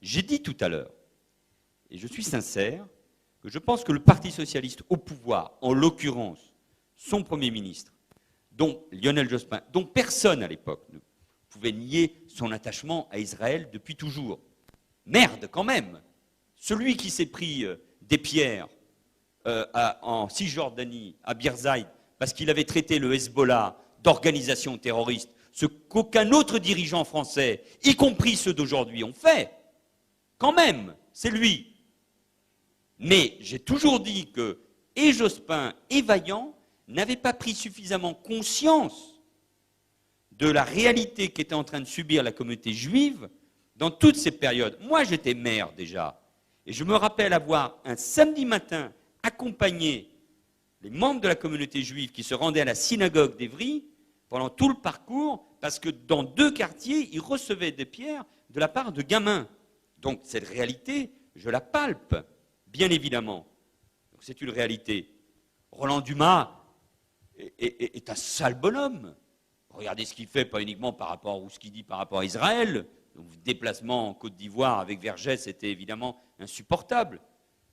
J'ai dit tout à l'heure, et je suis sincère, que je pense que le Parti socialiste au pouvoir, en l'occurrence son Premier ministre, dont Lionel Jospin, dont personne à l'époque ne pouvait nier son attachement à Israël depuis toujours. Merde, quand même! Celui qui s'est pris des pierres en Cisjordanie, à Birzeit, parce qu'il avait traité le Hezbollah d'organisation terroriste, ce qu'aucun autre dirigeant français, y compris ceux d'aujourd'hui, ont fait, quand même, c'est lui. Mais j'ai toujours dit que et Jospin et Vaillant n'avaient pas pris suffisamment conscience de la réalité qu'était en train de subir la communauté juive dans toutes ces périodes. Moi, j'étais maire déjà, et je me rappelle avoir, un samedi matin, accompagné les membres de la communauté juive qui se rendaient à la synagogue d'Évry pendant tout le parcours, parce que dans 2 quartiers, ils recevaient des pierres de la part de gamins. Donc cette réalité, je la palpe, bien évidemment. C'est une réalité. Roland Dumas est un sale bonhomme. Regardez ce qu'il fait, pas uniquement par rapport, ou ce qu'il dit par rapport à Israël. Donc, déplacement en Côte d'Ivoire avec Vergès, c'était évidemment insupportable.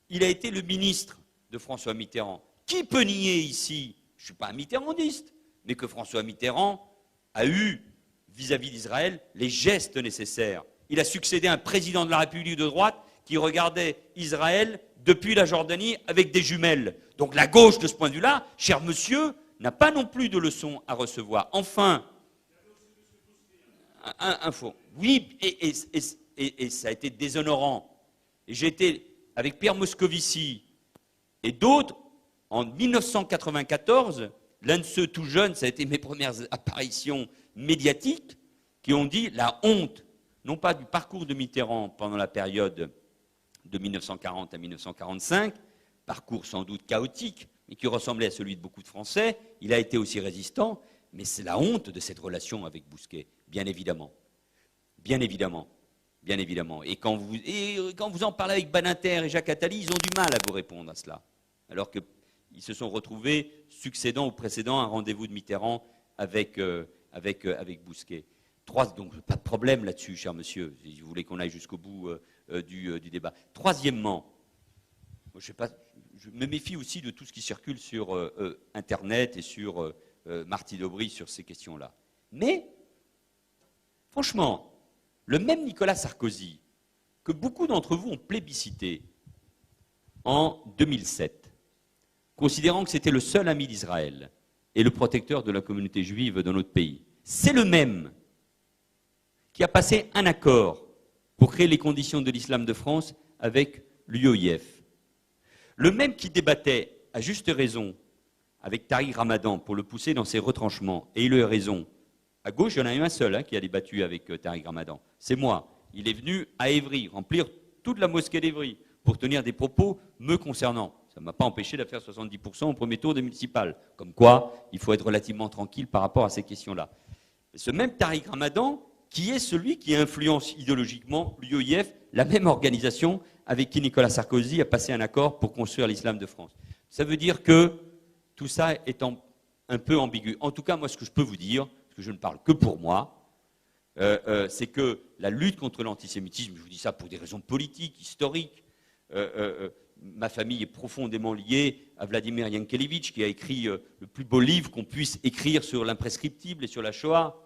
Il a été le ministre de François Mitterrand. Qui peut nier ici, je ne suis pas un mitterrandiste, mais que François Mitterrand a eu, vis-à-vis d'Israël, les gestes nécessaires. Il a succédé à un président de la République de droite qui regardait Israël depuis la Jordanie avec des jumelles. Donc la gauche, de ce point de vue-là, cher monsieur, n'a pas non plus de leçons à recevoir. Enfin, info. Oui, et ça a été déshonorant. Et j'ai été avec Pierre Moscovici et d'autres, en 1994, l'un de ceux tout jeunes, ça a été mes premières apparitions médiatiques, qui ont dit la honte, non pas du parcours de Mitterrand pendant la période de 1940 à 1945, parcours sans doute chaotique, mais qui ressemblait à celui de beaucoup de Français. Il a été aussi résistant, mais c'est la honte de cette relation avec Bousquet, bien évidemment. Bien évidemment. Bien évidemment. Et quand vous en parlez avec Badinter et Jacques Attali, ils ont du mal à vous répondre à cela. Alors qu'ils se sont retrouvés, succédant ou précédant un rendez-vous de Mitterrand avec Bousquet. Donc, pas de problème là-dessus, cher monsieur, si vous voulez qu'on aille jusqu'au bout du débat. Troisièmement, je me méfie aussi de tout ce qui circule sur Internet et sur Marty Daubry sur ces questions-là. Mais, franchement, le même Nicolas Sarkozy, que beaucoup d'entre vous ont plébiscité en 2007, considérant que c'était le seul ami d'Israël et le protecteur de la communauté juive dans notre pays, c'est le même qui a passé un accord pour créer les conditions de l'islam de France avec l'UOIF. Le même qui débattait, à juste raison, avec Tariq Ramadan pour le pousser dans ses retranchements, et il a eu raison. À gauche, il y en a eu un seul qui a débattu avec Tariq Ramadan. C'est moi. Il est venu à Évry, remplir toute la mosquée d'Évry, pour tenir des propos me concernant. Ça ne m'a pas empêché de faire 70% au premier tour des municipales. Comme quoi, il faut être relativement tranquille par rapport à ces questions-là. Ce même Tariq Ramadan, qui est celui qui influence idéologiquement l'UOIF, la même organisation avec qui Nicolas Sarkozy a passé un accord pour construire l'islam de France. Ça veut dire que tout ça est un peu ambigu. En tout cas, moi, ce que je peux vous dire, parce que je ne parle que pour moi, c'est que la lutte contre l'antisémitisme, je vous dis ça pour des raisons politiques, historiques, ma famille est profondément liée à Vladimir Yankelevitch, qui a écrit le plus beau livre qu'on puisse écrire sur l'imprescriptible et sur la Shoah.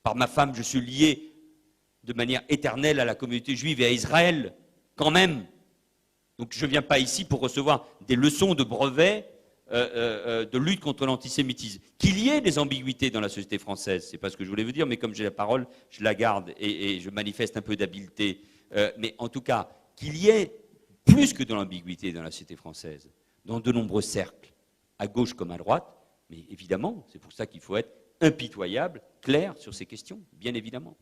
Par ma femme, je suis lié de manière éternelle à la communauté juive et à Israël, quand même. Donc je ne viens pas ici pour recevoir des leçons de brevet de lutte contre l'antisémitisme. Qu'il y ait des ambiguïtés dans la société française, c'est pas ce que je voulais vous dire, mais comme j'ai la parole, je la garde et je manifeste un peu d'habileté. Mais en tout cas, qu'il y ait plus que de l'ambiguïté dans la société française, dans de nombreux cercles, à gauche comme à droite, mais évidemment, c'est pour ça qu'il faut être impitoyable, clair sur ces questions, bien évidemment.